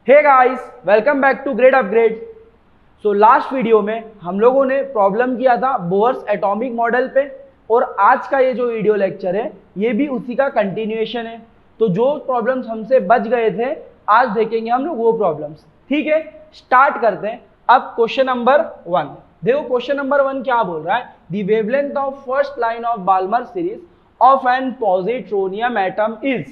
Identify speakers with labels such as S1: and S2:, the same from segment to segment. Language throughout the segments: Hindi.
S1: Hey guys, welcome back to Grade Upgrade. So last video में हम लोगों ने प्रॉब्लम किया था बोर्स एटॉमिक मॉडल पे, और आज का ये जो वीडियो लेक्चर है ये भी उसी का कंटिन्यूएशन है। तो जो प्रॉब्लम्स हमसे बच गए थे आज देखेंगे हम लोग वो प्रॉब्लम्स। ठीक है, स्टार्ट करते हैं। अब क्वेश्चन नंबर 1 देखो। क्वेश्चन नंबर 1 क्या बोल रहा है? The wavelength of first line of Balmer series of an positronium atom is.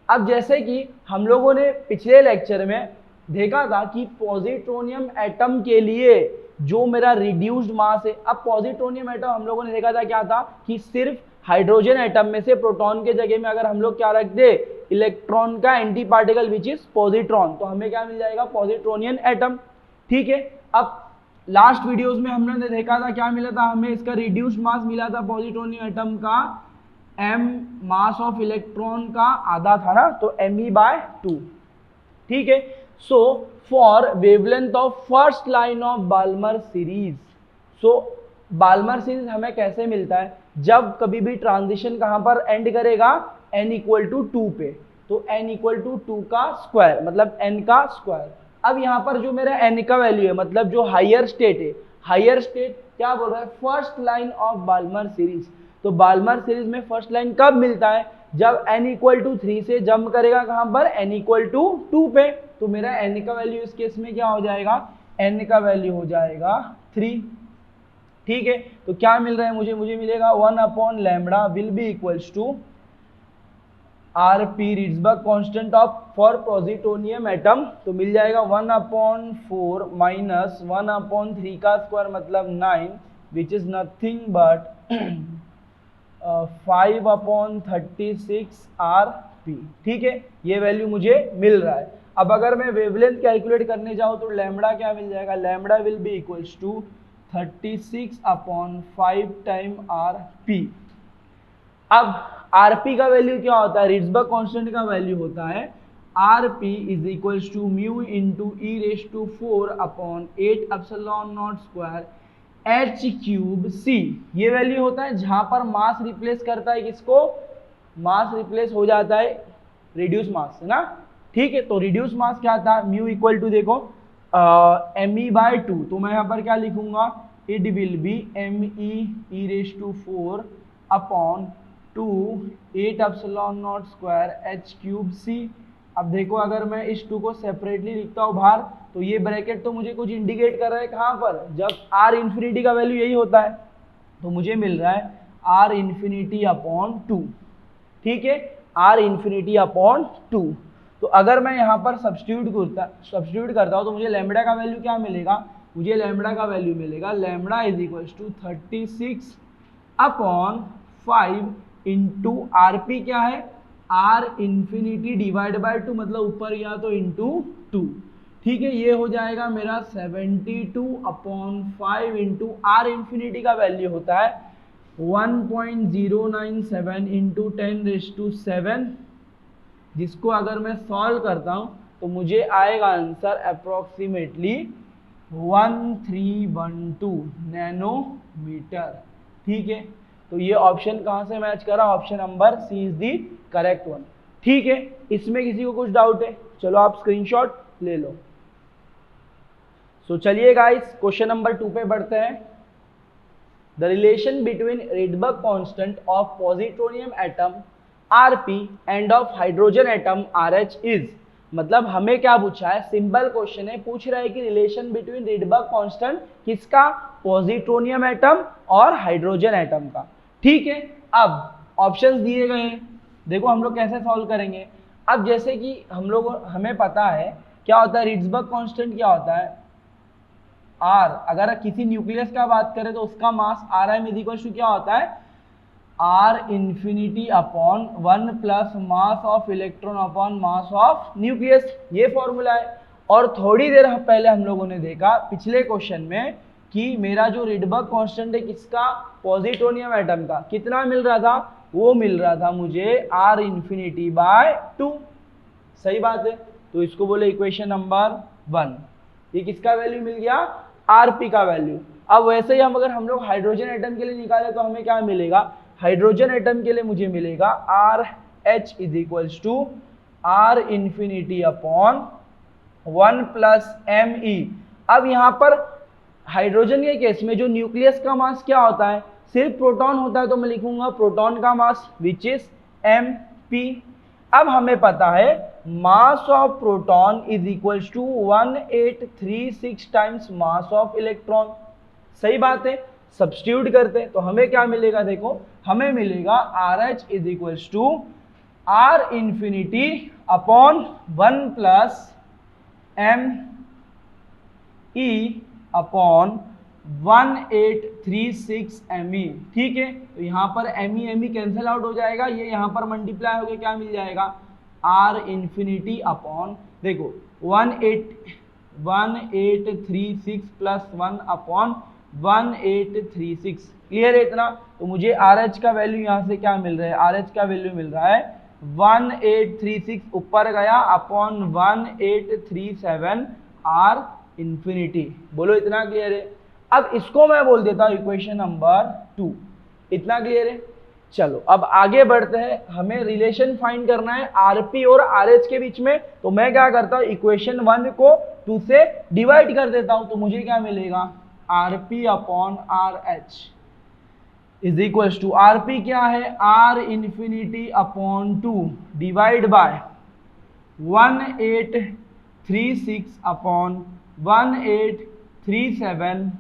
S1: अब जैसे कि हम लोगों ने पिछले लेक्चर में देखा था कि पॉजिट्रोनियम एटम के लिए जो मेरा रिड्यूस्ड मास है, अब पॉजिट्रोनियम एटम हम लोगों ने देखा था क्या था कि सिर्फ हाइड्रोजन एटम में से प्रोटॉन के जगह में अगर हम लोग क्या रख दे, इलेक्ट्रॉन का anti particle which is positron, तो हमें क्या मिल जाएगा? Positronium atom. ठीक है, अब लास्ट वीडियोस में हमने देखा था क्या मिला था, हमें इसका रिड्यूस्ड मास मिला था पॉजिट्रोनियम एटम का m मास ऑफ इलेक्ट्रॉन का आधा था ना, तो me/2। ठीक है, so for wavelength of first line of Balmer series, so Balmer series हमें कैसे मिलता है? जब कभी भी ट्रांजिशन कहां पर एंड करेगा? n = 2 पे, तो n = 2 का स्क्वायर मतलब n का स्क्वायर। अब यहाँ पर जो मेरा n का वैल्यू है मतलब जो हायर स्टेट है, हायर स्टेट क्या बोल रहा है? First line of Balmer series. तो बाल्मर सीरीज में फर्स्ट लाइन कब मिलता है? जब n = 3 से जंप करेगा कहां पर? n = 2 पे। तो मेरा n का वैल्यू इस केस में क्या हो जाएगा? n का वैल्यू हो जाएगा 3। ठीक है, तो क्या मिल रहा है मुझे मिलेगा 1/λ will be equals to rp Rydberg constant of for positronium atom, तो मिल जाएगा 1/4 माइनस 1/3 का स्क्वायर मतलब 9 which is nothing but 5/36 rp। ठीक है, ये वैल्यू मुझे मिल रहा है। अब अगर मैं वेवलेंथ कैलकुलेट करने जाऊँ तो लैम्बडा क्या मिल जाएगा? Lambda will be equals to 36/5 time rp। अब rp का वैल्यू क्या होता है? रिड्सबर्ग कांस्टेंट का वैल्यू होता है rp is equals to mu into e⁴/8ε0² h³ c। ये वैल्यू होता है जहां पर मास रिप्लेस करता है किसको? मास रिप्लेस हो जाता है रिड्यूस मास से ना। ठीक है, तो रिड्यूस मास क्या था? म्यू इक्वल टू देखो me/2, तो मैं यहाँ पर क्या लिखूंगा? It will be me e⁴/2 8ε0² h³ c। अब देखो अगर मैं इस 2 को सेपरेटली लिखता हूँ बाहर, तो ये ब्रैकेट तो मुझे कुछ इंडिकेट कर रहा है कहाँ पर? जब r इंफिनिटी का वैल्यू यही होता है, तो मुझे मिल रहा है r∞/2। ठीक है, r∞/2। तो अगर मैं यहाँ पर सब्स्टिट्यूट करता हूँ तो मुझे लैम्बडा का वैल्यू क्या मिलेगा? मुझे लैम्बडा का वैल्यू मिलेगा lambda is equals to 36/5 into rp क्या है? r∞/2 मतलब ऊपर गया तो इंटू 2। ठीक है, ये हो जाएगा मेरा 72/5 इंटू r∞ का वैल्यू होता है 1.097 इंटू 10⁻⁷, जिसको अगर मैं सॉल्व करता हूं तो मुझे आएगा आंसर अप्रोक्सीमेटली 1312 नैनोमीटर। ठीक है, तो ये ऑप्शन कहां से मैच करा? Option number C is the correct one. ठीक है, इसमें किसी को कुछ डाउट है? चलो आप स्क्रीनशॉट ले लो। सो चलिए गाइस क्वेश्चन नंबर 2 पे बढ़ते हैं। The relation between Rydberg constant of positronium atom rp end of hydrogen atom rh is. मतलब हमें क्या पूछा है? सिंपल क्वेश्चन है, पूछ रहा है कि रिलेशन बिटवीन रिडबर्ग कांस्टेंट किसका? पॉजिट्रोनियम एटम और हाइड्रोजन एटम का। ठीक है, अब ऑप्शंस दिए गए हैं, देखो हम लोग कैसे सॉल्व करेंगे। अब जैसे कि हमें पता है क्या होता है रिडबर्ग कांस्टेंट, क्या होता है r। अगर किसी न्यूक्लियस का बात करें तो उसका मास rm इज इक्वल टू क्या होता है? r∞/1 plus mass of electron upon mass of nucleus, ये फॉर्मूला है। और थोड़ी देर पहले हम लोगों ने देखा पिछले क्वेश्चन में कि मेरा जो रिडबर्ग कांस्टेंट है किसका? पॉजिट्रोनियम एटम का। कितना मिल रहा था? वो मिल रहा था मुझे r∞/2। सही बात है, तो इसको बोले इक्वेशन नंबर 1। ये किसका वैल्यू मिल गया? rp का वैल्यू। अब वैसे ही अगर हम लोग हाइड्रोजन एटम के लिए निकाले तो हमें क्या मिलेगा? हाइड्रोजन एटम के लिए मुझे मिलेगा RH is equals to r∞/2 1 plus Me। अब यहाँ पर हाइड्रोजन के केस में जो न्यूक्लियस का मास क्या होता है, सिर्फ प्रोटॉन होता है, तो मैं लिखूंगा प्रोटॉन का मास विच इज Mp। अब हमें पता है mass of proton is equals to 1836 times mass of electron. सही बात है, सब्स्टिट्यूट करते हैं तो हमें क्या मिलेगा, देखो हमें मिलेगा RH is equals to R infinity upon 1 plus Me upon 1836 Me। ठीक है, तो यहाँ पर Me कैंसिल आउट हो जाएगा, ये यहाँ पर मल्टीप्लाई होकर क्या मिल जाएगा, R इंफिनिटी अपॉन, देखो 1836 प्लस 1 अपॉन 1836। क्लियर है इतना? तो मुझे RH का वैल्यू यहाँ से क्या मिल रहा है, RH का वैल्यू मिल रहा है 1836 ऊपर गया अपॉन 1837 R इंफिनिटी। बोलो इतना क्लियर है? अब इसको मैं बोल देता हूँ इक्वेशन नंबर 2। इतना क्लियर है? चलो अब आगे बढ़ते हैं, हमें रिलेशन फाइंड करना है Rp और RH के बीच में। तो मैं क्या करता हूँ, इक्वेशन 1 को 2 से डिवाइड कर देता हूँ, तो मुझे क्या मिलेगा, Rp upon RH is equals to, Rp क्या है, R infinity upon 2 divide by 1836 upon 1837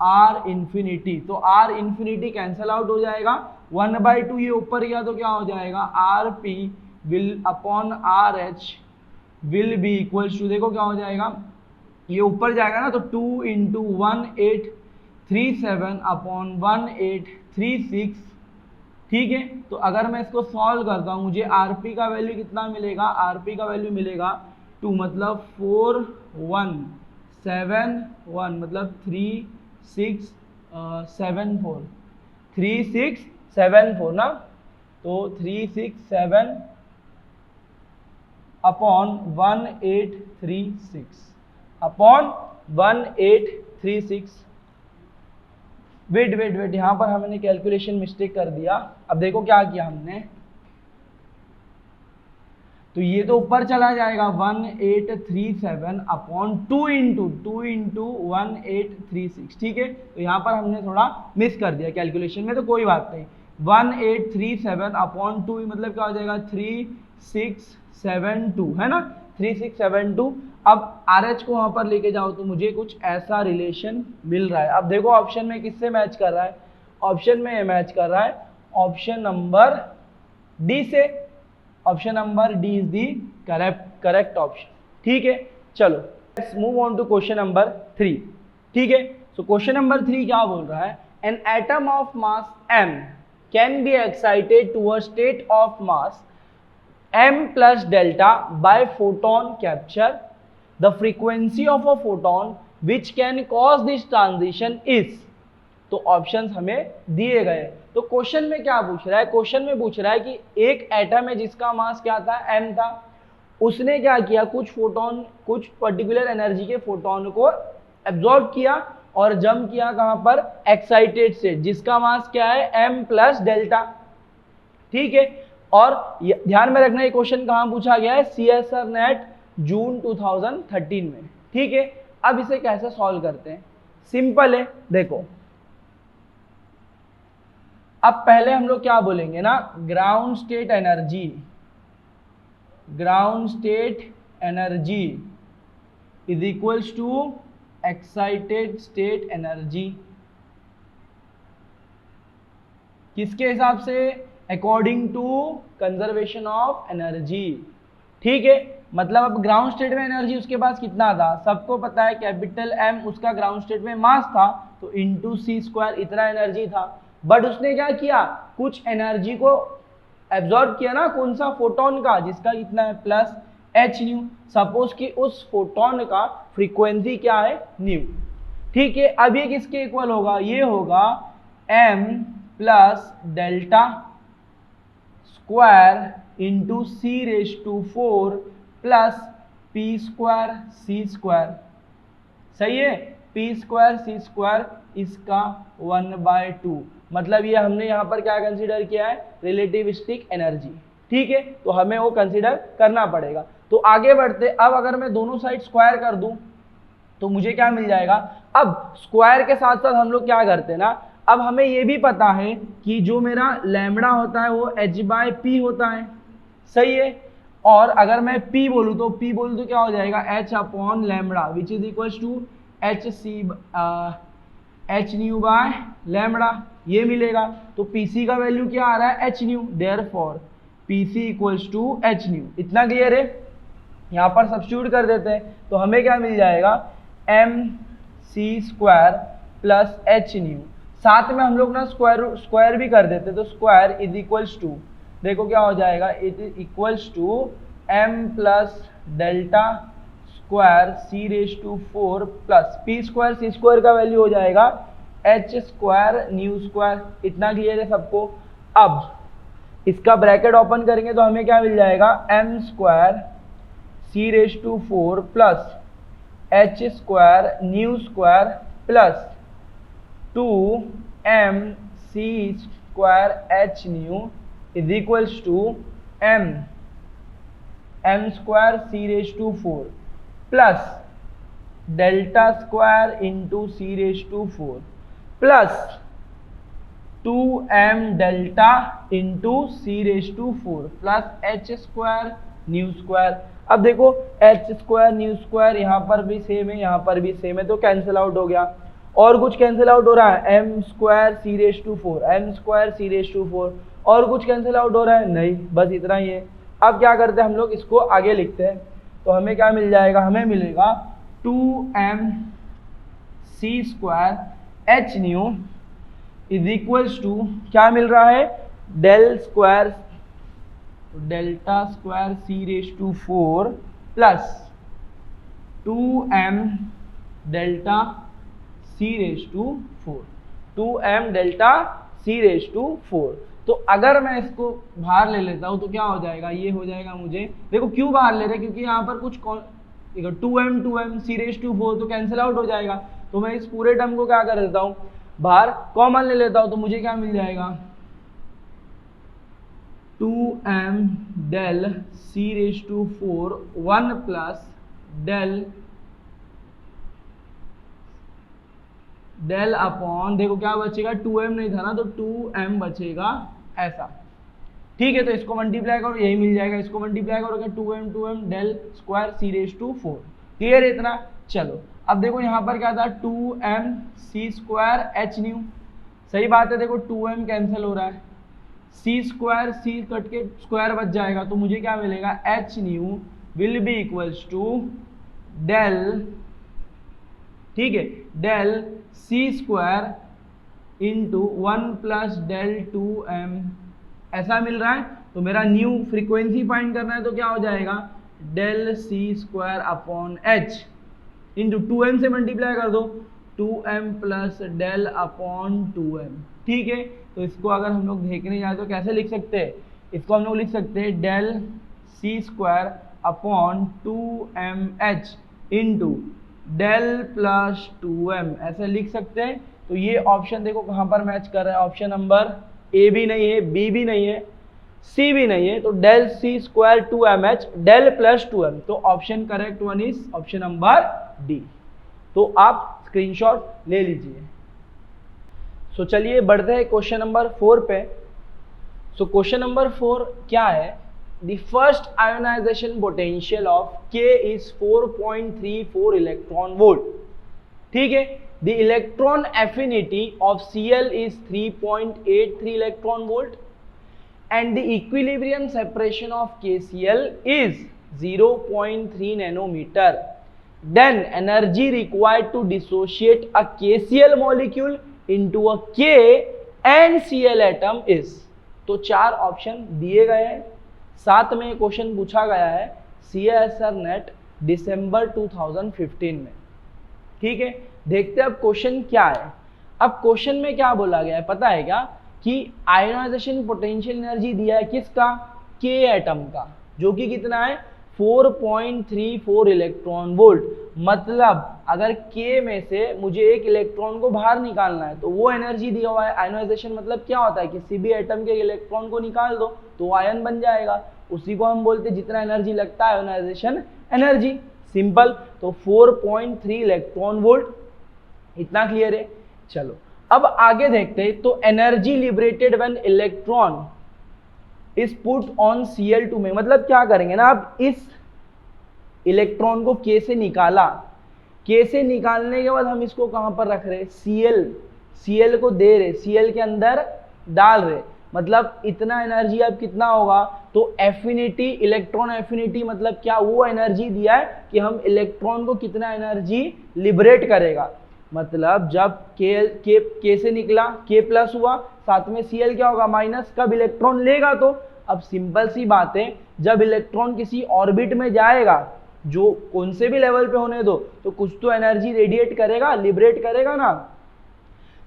S1: R infinity. तो R इंफिनिटी कैंसल आउट हो जाएगा, 1/2 ये ऊपर गया तो क्या हो जाएगा, Rp will upon RH will be equals to, देखो क्या हो जाएगा, ये ऊपर जाएगा ना, तो 2 इंटू 1837 अपॉन 1836। ठीक है, तो अगर मैं इसको सॉल्व करता हूँ मुझे Rp का वैल्यू कितना मिलेगा, Rp का वैल्यू मिलेगा 2 मतलब 4171 मतलब 3674 ना, तो 367 अपॉन 1836 अपॉन 1836। वेट यहां पर हमने कैलकुलेशन मिस्टेक कर दिया। अब देखो क्या किया हमने, तो ये तो ऊपर चला जाएगा 1837 अपॉन 2 इंटू 1836। ठीक है, तो यहाँ पर हमने थोड़ा मिस कर दिया कैलकुलेशन में, तो कोई बात नहीं। 1837 अपॉन 2 मतलब क्या हो जाएगा, 3672 है ना, 3672। अब RH को वहां पर लेके जाओ तो मुझे कुछ ऐसा रिलेशन मिल रहा है। अब देखो ऑप्शन में किससे मैच कर रहा है, ऑप्शन में मैच कर रहा है ऑप्शन नंबर डी से। Option number D is the correct option. ठीक है, चलो let's move on to question number 3। ठीक है, सो क्वेश्चन नंबर 3 क्या बोल रहा है, an atom of mass m can be excited to a state of mass m plus delta by photon capture. The frequency of a photon which can cause this transition is। तो ऑप्शंस हमें दिए गए। तो क्वेश्चन में क्या पूछ रहा है, क्वेश्चन में पूछ रहा है कि एक एटम है जिसका मास क्या था, m था, उसने क्या किया, कुछ फोटोन, कुछ पर्टिकुलर एनर्जी के फोटोन को एब्जॉर्ब किया और जंप किया कहां पर, एक्साइटेड स्टेट, जिसका मास क्या है, m प्लस डेल्टा। ठीक है, और ध्यान में रखना ये क्वेश्चन कहां पूछा गया है, CSIR नेट जून 2013 में। ठीक है, अब इसे कैसे सॉल्व करते हैं, सिंपल है, देखो अब पहले हम लोग क्या बोलेंगे ना, ground state energy is equals to excited state energy. किसके हिसाब से, according to conservation of energy. ठीक है, मतलब अब ग्राउंड स्टेट में एनर्जी उसके पास कितना था, सबको पता है कैपिटल M उसका ग्राउंड स्टेट में मास था, तो इंटू c² इतना एनर्जी था। बट उसने क्या किया, कुछ एनर्जी को एब्जॉर्ब किया ना, कौन सा, फोटोन का, जिसका कितना है, प्लस h न्यू। सपोज कि उस फोटोन का फ्रीक्वेंसी क्या है, न्यू। ठीक है, अब ये किसके इक्वल होगा, ये होगा m plus delta square into c⁴ plus p² c²। सही है, p² c² इसका 1/2, मतलब ये हमने यहाँ पर क्या कंसीडर किया है, रिलेटिविस्टिक एनर्जी। ठीक है, तो हमें वो कंसीडर करना पड़ेगा। तो आगे बढ़ते, अब अगर मैं दोनों साइड स्क्वायर कर दूं तो मुझे क्या मिल जाएगा। अब स्क्वायर के साथ साथ हम लोग क्या करते हैं ना, अब हमें ये भी पता है कि जो मेरा लैम्बडा होता है वो h/p होता है, सही है। और अगर मैं p बोलूँ तो क्या हो जाएगा, h/लैम्बडा which is equal to h न्यू/लैम्बडा, ये मिलेगा। तो pc का वैल्यू क्या आ रहा है, h nu, therefore pc equals to h nu. इतना क्लियर है। यहाँ पर सब्स्टिट्यूट कर देते हैं तो हमें क्या मिल जाएगा, mc² प्लस h न्यू। साथ में हम लोग ना स्क्वायर भी कर देते, तो स्क्वायर इज इक्वल्स टू, देखो क्या हो जाएगा, it is equals to m plus delta square c⁴ plus p² c² का वैल्यू हो जाएगा h² न्यू²। इतना क्लियर है सबको। अब इसका ब्रैकेट ओपन करेंगे तो हमें क्या मिल जाएगा, m² c⁴ प्लस h² न्यू² plus 2m c² h nu is equals to m² c⁴ plus delta square into c⁴ plus 2m delta into c⁴ plus h² न्यू²। अब देखो h² न्यू² यहाँ पर भी सेम है, यहाँ पर भी सेम है, तो कैंसिल आउट हो गया। और कुछ कैंसिल आउट हो रहा है, m² c⁴ और कुछ कैंसिल आउट हो रहा है, नहीं, बस इतना ही है। अब क्या करते हैं हम लोग, इसको आगे लिखते हैं तो हमें क्या मिल जाएगा, हमें मिलेगा 2m c² h nu is equals to क्या मिल रहा है, delta square c⁴ plus 2m delta c⁴, 2m delta c⁴। तो अगर मैं इसको बाहर ले लेता हूं तो क्या हो जाएगा, ये हो जाएगा मुझे, देखो क्यों बाहर ले रहे हैं, क्योंकि यहाँ पर कुछ 2m c⁴ तो कैंसिल आउट हो जाएगा। तो मैं इस पूरे टर्म को क्या कर देता हूँ, बाहर कॉमन ले लेता हूं, तो मुझे क्या मिल जाएगा, 2m del c⁴ 1 plus del upon, देखो क्या बचेगा, 2m नहीं था ना तो 2m बचेगा ऐसा, ठीक है। तो इसको मल्टीप्लाई करो, यही मिल जाएगा, इसको मल्टीप्लाई करोगे 2m del square c⁴। Clear है इतना। चलो अब देखो यहाँ पर क्या था, 2m c² h न्यू, सही बात है। देखो 2m कैंसिल हो रहा है, c² c कट के स्क्वायर बच जाएगा, तो मुझे क्या मिलेगा, h nu will be equals to del, ठीक है, del c² into 1 plus del 2m, ऐसा मिल रहा है। तो मेरा न्यू फ्रीक्वेंसी फाइंड करना है, तो क्या हो जाएगा, del c² upon h into 2m से मल्टीप्लाई कर दो, 2m plus del upon 2m, ठीक है। तो इसको अगर हम लोग देखने जाए तो कैसे लिख सकते हैं, इसको हम लोग लिख सकते हैं del c² upon 2mh into del plus 2m, ऐसे लिख सकते हैं। तो ये ऑप्शन देखो कहाँ पर मैच कर रहा है, ऑप्शन नंबर ए भी नहीं है, बी भी नहीं है, सी भी नहीं है, तो del c² 2mh del plus 2m, तो option correct one is option number D. तो आप स्क्रीनशॉट ले लीजिए। सो चलिए बढ़ते हैं क्वेश्चन नंबर 4 पे। सो क्वेश्चन नंबर 4 क्या है, the first ionization potential of K is 4.34 electron volt, ठीक है। The electron affinity of Cl is 3.83 electron volt and the equilibrium separation of KCl is 0.3 nanometer. Then energy required to dissociate a KCl molecule into a K and Cl atom is, तो 4 ऑप्शन दिए गए हैं, साथ में क्वेश्चन पूछा गया है CISR नेट दिसंबर 2015 में, ठीक है। देखते हैं अब क्वेश्चन क्या है। अब क्वेश्चन में क्या बोला गया है पता है क्या, कि आयोनाइजेशन पोटेंशियल एनर्जी दिया है किसका, के एटम का, जो कि कितना है 4.34 इलेक्ट्रॉन वोल्ट। मतलब अगर K में से मुझे एक इलेक्ट्रॉन को बाहर निकालना है तो वो एनर्जी दिया हुआ है। आयनाइजेशन मतलब क्या होता है, किसी भी एटम के इलेक्ट्रॉन को निकाल दो तो आयन बन जाएगा, उसी को हम बोलते हैं जितना एनर्जी लगता है आयनाइजेशन एनर्जी। सिंपल। तो 4.3 इलेक्ट्रॉन वोल्ट, इतना क्लियर है। चलो अब आगे देखते हैं। तो energy liberated when electron is put on Cl2 में, मतलब क्या करेंगे ना, अब इस इलेक्ट्रॉन को K से निकाला, K से निकालने के बाद हम इसको कहां पर रख रहे, Cl को दे रहे, Cl के अंदर डाल रहे, मतलब इतना एनर्जी अब कितना होगा, तो एफिनिटी, इलेक्ट्रॉन एफिनिटी मतलब क्या, वो एनर्जी दिया है कि हम इलेक्ट्रॉन को कितना एनर्जी लिबरेट करेगा। मतलब जब K से निकला K प्लस हुआ, साथ में Cl क्या होगा माइनस, कब इलेक्ट्रॉन लेगा तो, अब सिंपल सी बात है, जब इलेक्ट्रॉन किसी ऑर्बिट में जाएगा, जो कौन से भी लेवल पे होने दो, तो कुछ तो एनर्जी रेडिएट करेगा, लिबरेट करेगा ना,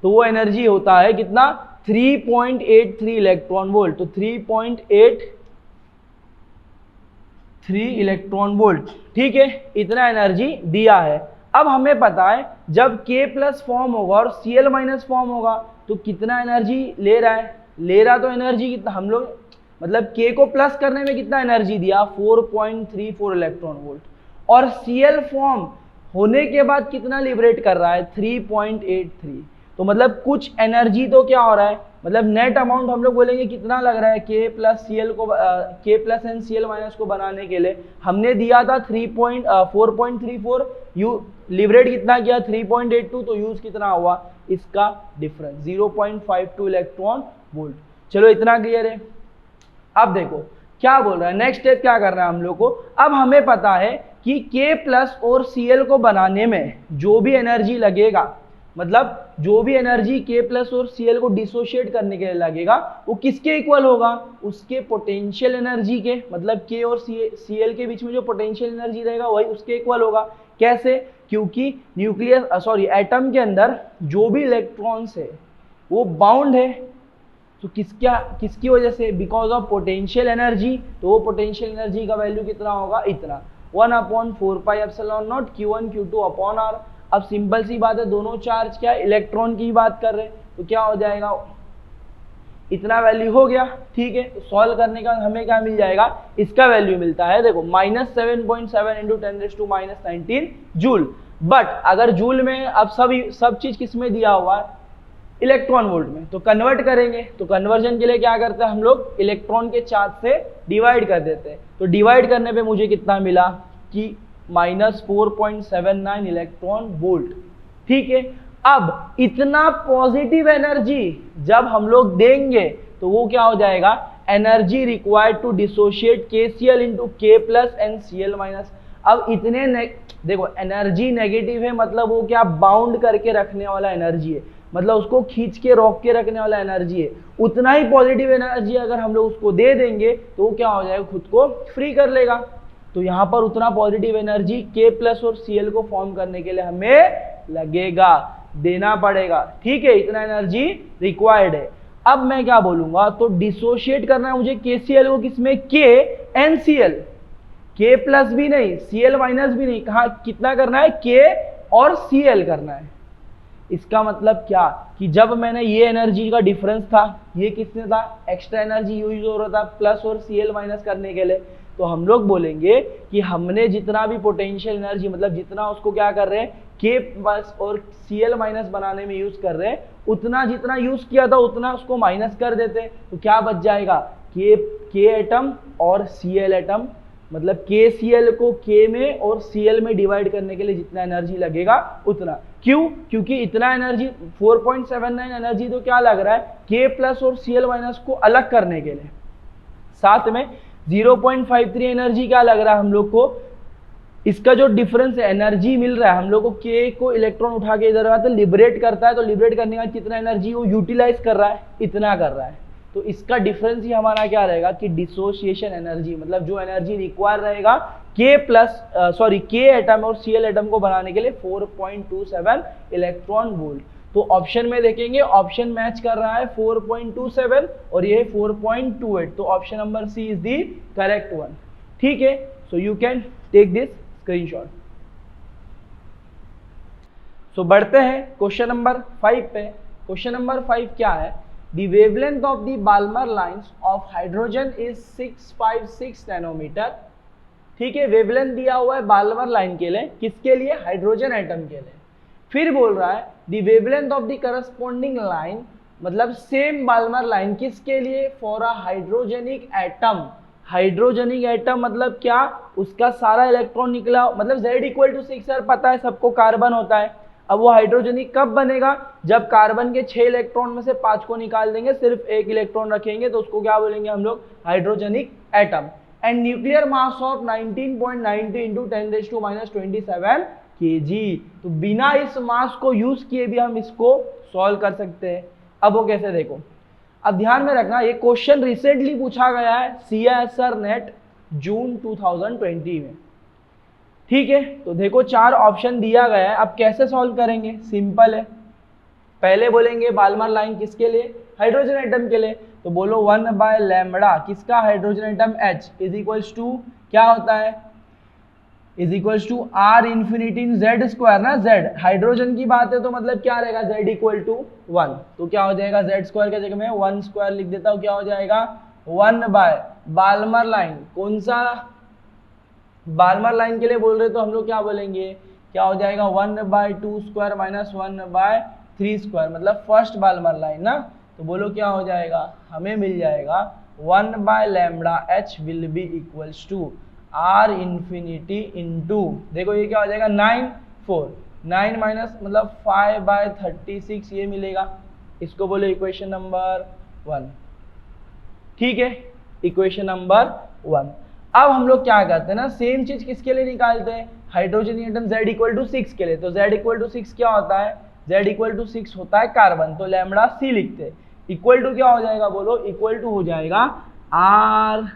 S1: तो वो एनर्जी होता है कितना, 3.83 इलेक्ट्रॉन वोल्ट। तो 3.83 इलेक्ट्रॉन वोल्ट, ठीक है, इतना एनर्जी दिया है। अब हमें पता है जब K प्लस फॉर्म होगा और Cl माइनस फॉर्म होगा तो कितना एनर्जी ले रहा है, ले रहा तो एनर्जी कितना, हम लोग मतलब K को प्लस करने में कितना एनर्जी दिया, 4.34 इलेक्ट्रॉन वोल्ट, और Cl फॉर्म होने के बाद कितना लिबरेट कर रहा है, 3.83। तो मतलब कुछ एनर्जी तो क्या हो रहा है, मतलब नेट अमाउंट हम लोग बोलेंगे कितना लग रहा है, K plus and Cl minus को बनाने के लिए हमने दिया था 4.34, लिबरेट कितना किया 3.82, तो यूज कितना हुआ, इसका डिफरेंस 0.52 इलेक्ट्रॉन वोल्ट। चलो इतना क्लियर है। अब देखो क्या बोल रहा है, नेक्स्ट स्टेप क्या करना है हम लोग को। अब हमें पता है कि K प्लस और Cl को बनाने में जो भी एनर्जी लगेगा, मतलब जो भी एनर्जी K प्लस और Cl को डिसोशिएट करने के लिए लगेगा, वो किसके इक्वल होगा, उसके पोटेंशियल एनर्जी के, मतलब K और Cl के बीच में जो पोटेंशियल एनर्जी रहेगा वही उसके इक्वल होगा। कैसे, क्योंकि एटम के अंदर जो भी इलेक्ट्रॉन्स है वो बाउंड है, तो किसकी वजह से, बिकॉज ऑफ पोटेंशियल एनर्जी। तो वो पोटेंशियल एनर्जी का वैल्यू कितना होगा, इतना 1/4πε0 Q1 Q2 अपॉन R। अब सिंपल सी बात है, दोनों चार्ज क्या है, इलेक्ट्रॉन की बात कर रहे हैं, तो क्या हो जाएगा, इतना वैल्यू हो गया, ठीक है। तो सॉल्व करने का हमें क्या मिल जाएगा, इसका वैल्यू मिलता है, देखो -7.7 × 10⁻⁻19 जूल। बट अगर जूल में अब सब चीज किस में दिया हुआ है, इलेक्ट्रॉन वोल्ट में, तो कन्वर्ट करेंगे, तो कन्वर्जन के लिए क्या करते हैं हम लोग, इलेक्ट्रॉन के चार्ज से डिवाइड कर देते हैं। तो डिवाइड करने पे मुझे कितना मिला कि -4.79 इलेक्ट्रॉन वोल्ट, ठीक है। अब इतना पॉजिटिव एनर्जी जब हम लोग देंगे तो वो क्या हो जाएगा, energy required to dissociate KCl into K plus and Cl minus. अब इतने देखो एनर्जी नेगेटिव है, मतलब वो क्या बाउंड करके रखने वाला एनर्जी है, मतलब उसको खींच के रोक के रखने वाला एनर्जी है। उतना ही पॉजिटिव एनर्जी अगर हम लोग उसको दे देंगे तो वो क्या हो जाएगा, खुद को फ्री कर लेगा। तो यहाँ पर उतना पॉजिटिव एनर्जी K प्लस और Cl को फॉर्म करने के लिए हमें लगेगा, देना पड़ेगा, ठीक है, इतना एनर्जी रिक्वायर्ड है। अब मैं क्या बोलूंगा, तो डिसोशिएट करना है मुझे KCl को किसमें, K and Cl, K plus भी नहीं Cl माइनस भी नहीं, कहा कितना करना है, K और Cl करना है। इसका मतलब क्या कि जब मैंने ये एनर्जी का डिफरेंस था, ये किसने था, एक्स्ट्रा एनर्जी यूज हो रहा था प्लस और Cl माइनस करने के लिए, तो हम लोग बोलेंगे कि हमने जितना भी पोटेंशियल एनर्जी, मतलब जितना उसको क्या कर रहे हैं, K प्लस और Cl माइनस बनाने में यूज कर रहे हैं, उतना जितना यूज किया था उतना उसको माइनस कर देते, तो क्या बच जाएगा, K एटम और Cl एटम, मतलब KCl को K में और Cl में डिवाइड करने के लिए जितना एनर्जी लगेगा उतना। क्यों, क्योंकि इतना एनर्जी 4.79 एनर्जी तो क्या लग रहा है, K प्लस और Cl माइनस को अलग करने के लिए, साथ में 0.53 एनर्जी क्या लग रहा है हम लोग को, इसका जो डिफरेंस है एनर्जी मिल रहा है हम लोग को, K को इलेक्ट्रॉन उठा के इधर आता है लिबरेट करता है, तो लिबरेट करने का कितना एनर्जी वो यूटिलाइज कर रहा है, इतना कर रहा है। तो इसका डिफरेंस ही हमारा क्या रहेगा कि डिसोसिएशन एनर्जी, मतलब जो एनर्जी रिक्वायर रहेगा K एटम और Cl एटम को बनाने के लिए 4.27 इलेक्ट्रॉन वोल्ट। तो ऑप्शन में देखेंगे, ऑप्शन मैच कर रहा है 4.27 और ये 4.28, तो option number C is the correct one, ठीक है। So you can take this screenshot. So बढ़ते हैं क्वेश्चन नंबर 5 पे। क्वेश्चन नंबर 5 क्या है? The wavelength of the Balmer lines of hydrogen is 656 nanometre. ठीक है, वेवलेंथ दिया हुआ है बाल्मर लाइन के लिए, किसके लिए? हाइड्रोजन एटम के लिए। फिर बोल रहा है the wavelength of the corresponding line, मतलब सेम बाल्मर लाइन किसके लिए? For a hydrogenic atom. Hydrogenic atom मतलब क्या? उसका सारा इलेक्ट्रॉन निकला, मतलब Z इक्वल टू 6 सर पता है सबको, कार्बन होता है। अब वो हाइड्रोजेनिक कब बनेगा? जब कार्बन के 6 इलेक्ट्रॉन में से 5 को निकाल देंगे, सिर्फ एक इलेक्ट्रॉन रखेंगे, तो उसको क्या बोलेंगे हम लोग? Hydrogenic atom. And nuclear mass of 19.90 into 10⁻27 kg। तो बिना इस मास को यूज किए भी हम इसको सॉल्व कर सकते हैं। अब वो कैसे, देखो। अब ध्यान में रखना, ये क्वेश्चन रिसेंटली पूछा गया है CISR नेट जून 2020 में। ठीक है, तो देखो 4 ऑप्शन दिया गया है। अब कैसे सॉल्व करेंगे? सिंपल है। पहले बोलेंगे बाल्मर लाइन किसके लिए? हाइड्रोजन एटम के लिए। तो बोलो 1/λ किसका? Hydrogen atom H is equals to क्या होता है? Is equals to R infinity in Z square ना। Z हाइड्रोजन की बात है तो मतलब क्या रहेगा? Z equal to 1। तो क्या हो जाएगा? Z स्क्वायर के जगह में 1 स्क्वायर लिख देता हूँ, क्या हो जाएगा? 1/बाल्मर लाइन। कौन सा बाल्मर लाइन के लिए बोल रहे, तो हम लोग क्या बोलेंगे? क्या हो जाएगा? 1/2 स्क्वायर माइनस 1/3 स्क्वायर, मतलब फर्स्ट बाल्मर लाइन ना। तो बोलो क्या हो जाएगा? हमें मिल जाएगा 1/λ H will be equals to R infinity into, देखो ये क्या हो जाएगा? 9 माइनस मतलब 5/36 ये मिलेगा। इसको बोलो इक्वेशन नंबर 1। ठीक है, इक्वेशन नंबर 1। अब हम लोग क्या करते हैं ना, सेम चीज किसके लिए निकालते हैं? Hydrogen atom Z equal to 6 के लिए। तो Z इक्वल टू 6 क्या होता है? Z इक्वल टू 6 होता है कार्बन, तो लैम्बडा C लिखते हैं। इक्वल टू क्या हो जाएगा? बोलो इक्वल टू हो जाएगा R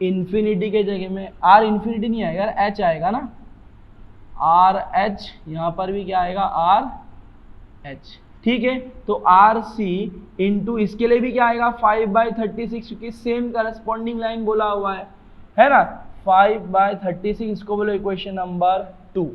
S1: इंफिनिटी के जगह में, R इंफिनिटी नहीं आएगा, H आएगा ना, RH। यहाँ पर भी क्या आएगा? RH। ठीक है, तो RC इंटू इसके लिए भी क्या आएगा? 5/36, क्योंकि सेम करस्पॉन्डिंग लाइन बोला हुआ है ना। 5/36, इसको बोलो इक्वेशन नंबर 2।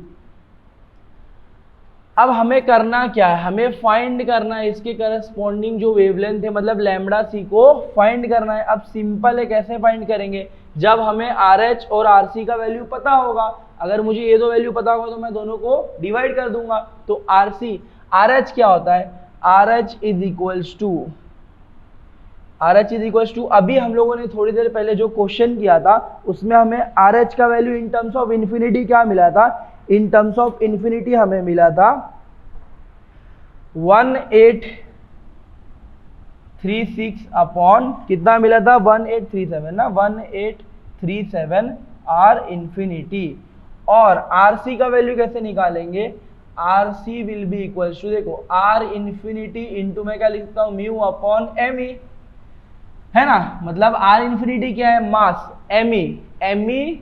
S1: अब हमें करना क्या है? हमें फाइंड करना है इसके करस्पॉन्डिंग जो वेवलेंथ है, मतलब लैम्बडा सी को फाइंड करना है। अब सिंपल है, कैसे फाइंड करेंगे? जब हमें RH और RC का वैल्यू पता होगा। अगर मुझे ये दो वैल्यू पता होगा तो मैं दोनों को डिवाइड कर दूंगा। तो RH क्या होता है? RH इज इक्वल्स टू अभी हम लोगों ने थोड़ी देर पहले जो क्वेश्चन किया था उसमें हमें RH का value in terms of infinity क्या मिला था? इन टर्म्स ऑफ इन्फिनिटी हमें मिला था 1836 अपॉन कितना मिला था? 1837 ना, 1837 R इंफिनिटी। और RC का वैल्यू कैसे निकालेंगे? RC will be equals to, देखो R इंफिनिटी इंटू मैं क्या लिख सकता हूँ? म्यू अपॉन ME, है ना। मतलब R इंफिनिटी क्या है? मास। ME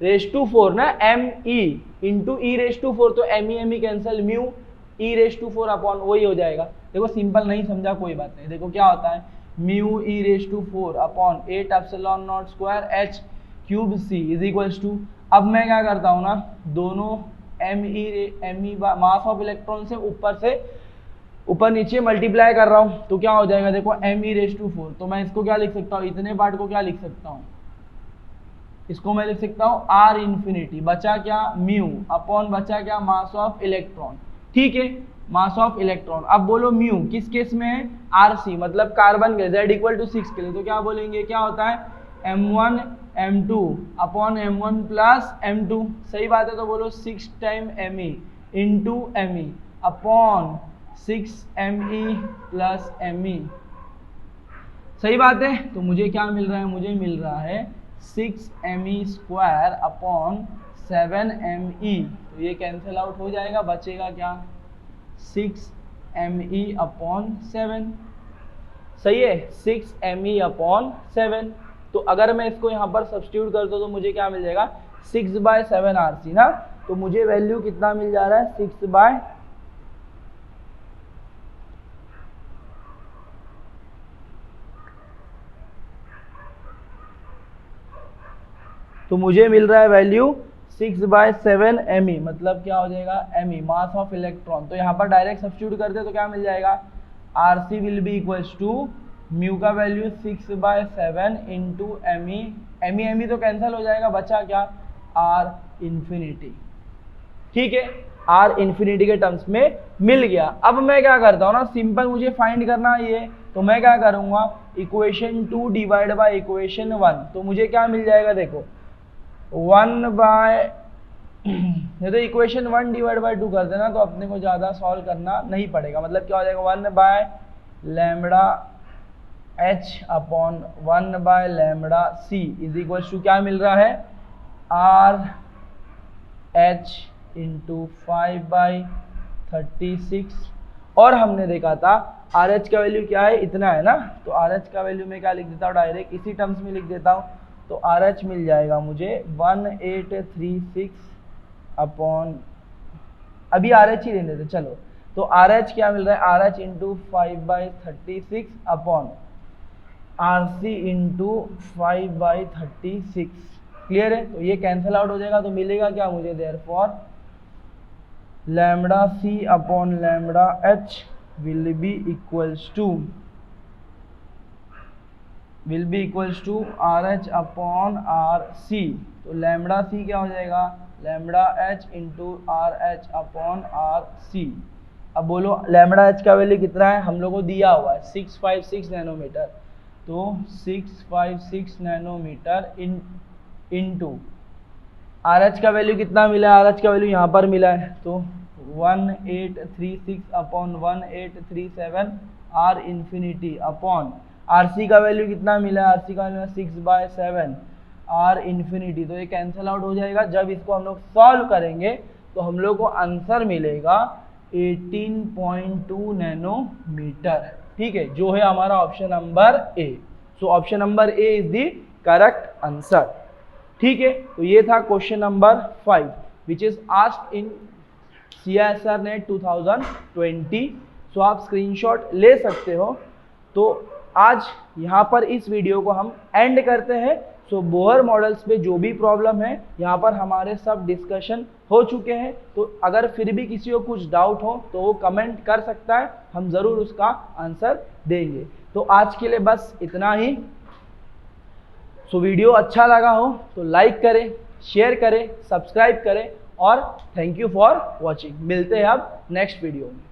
S1: रेस टू 4 ना, ME इंटू E⁴, तो ME cancel, mu E⁴ upon वही हो जाएगा। देखो सिंपल नहीं समझा कोई बात नहीं। देखो क्या होता है? Mu E⁴ upon 8ε0² H³ C is equals to, अब मैं क्या करता हूँ ना, दोनों ME मास ऑफ इलेक्ट्रॉन से ऊपर नीचे मल्टीप्लाई कर रहा हूँ, तो क्या हो जाएगा? देखो ME⁴, तो मैं इसको क्या लिख सकता हूँ? इतने पार्ट को क्या लिख सकता हूँ? इसको मैं लिख सकता हूँ R इंफिनिटी, बचा क्या? म्यू अपॉन बचा क्या? मास ऑफ इलेक्ट्रॉन। ठीक है, मास ऑफ इलेक्ट्रॉन। अब बोलो म्यू किस केस में है? RC मतलब कार्बन के, Z इक्वल टू 6 के लिए। तो क्या बोलेंगे? क्या होता है? M1 M2 upon M1 plus M2। सही बात है, तो बोलो 6 time ME into ME upon 6 ME plus ME। सही बात है, तो मुझे क्या मिल रहा है? मुझे मिल रहा है 6ME² अपॉन 7ME। तो ये कैंसिल आउट हो जाएगा, बचेगा क्या? 6ME upon 7। सही है, 6ME अपॉन 7। तो अगर मैं इसको यहाँ पर सब्स्टिट्यूट कर दूँ तो मुझे क्या मिल जाएगा? 6/7 RC ना। तो मुझे वैल्यू कितना मिल जा रहा है? 6/, तो मुझे मिल रहा है वैल्यू 6/7 me, मतलब क्या हो जाएगा me, मास ऑफ इलेक्ट्रॉन। तो यहाँ पर डायरेक्ट सब्स्टिट्यूट करते तो क्या मिल जाएगा, RC will be equals to mu का वैल्यू 6/7 इंटू me तो कैंसिल हो जाएगा, बचा क्या R इंफिनिटी। ठीक है, R इंफिनिटी के टर्म्स में मिल गया। अब मैं क्या करता हूँ ना, सिंपल मुझे फाइंड करना है ये, तो मैं क्या करूँगा, इक्वेशन 2 डिवाइड बाय इक्वेशन 1, तो मुझे क्या मिल जाएगा, देखो 1 बाय ये तो इक्वेशन 1 डिवाइड बाय 2 कर देना, तो अपने को ज़्यादा सॉल्व करना नहीं पड़ेगा। मतलब क्या हो जाएगा, 1 by lambda h upon 1 by lambda c is equal to क्या मिल रहा है, R h इंटू 5/36। और हमने देखा था RH का वैल्यू क्या है, इतना है ना, तो RH का वैल्यू मैं क्या लिख देता हूँ, डायरेक्ट इसी टर्म्स में लिख देता हूँ। तो RH मिल जाएगा मुझे 1836 अपॉन, अभी RH ही लेने देते चलो, तो RH क्या मिल रहा है, RH into 5/36 upon RC into 5/36। Clear है, तो ये कैंसिल आउट हो जाएगा, तो मिलेगा क्या मुझे, therefore lambda C upon lambda H will be equals to RH upon RC। तो लैम्बडा C क्या हो जाएगा, lambda H into RH upon RC। अब बोलो लैम्बडा H का वैल्यू कितना है, हम लोग को दिया हुआ है 656 नैनोमीटर, तो 656 नैनोमीटर इंटू RH का वैल्यू कितना मिला है, RH का वैल्यू यहाँ पर मिला है, तो 1836 upon 1837 R infinity upon RC का वैल्यू कितना मिला है, RC का वैल्यू 6/7 R इंफिनिटी। तो ये कैंसिल आउट हो जाएगा। जब इसको हम लोग सॉल्व करेंगे तो हम लोग को आंसर मिलेगा 18.2 नैनोमीटर। ठीक है, जो है हमारा option number A. So option number A is the correct answer. ठीक है, तो ये था question number 5 which is asked in CISR net 2020। सो आप स्क्रीनशॉट ले सकते हो। तो आज यहाँ पर इस वीडियो को हम एंड करते हैं। सो बोहर मॉडल्स पे जो भी प्रॉब्लम है यहाँ पर हमारे सब डिस्कशन हो चुके हैं। तो अगर फिर भी किसी को कुछ डाउट हो तो वो कमेंट कर सकता है, हम ज़रूर उसका आंसर देंगे। तो आज के लिए बस इतना ही। सो वीडियो अच्छा लगा हो तो लाइक करें, शेयर करें, सब्सक्राइब करें और थैंक यू फॉर वॉचिंग। मिलते हैं अब नेक्स्ट वीडियो में।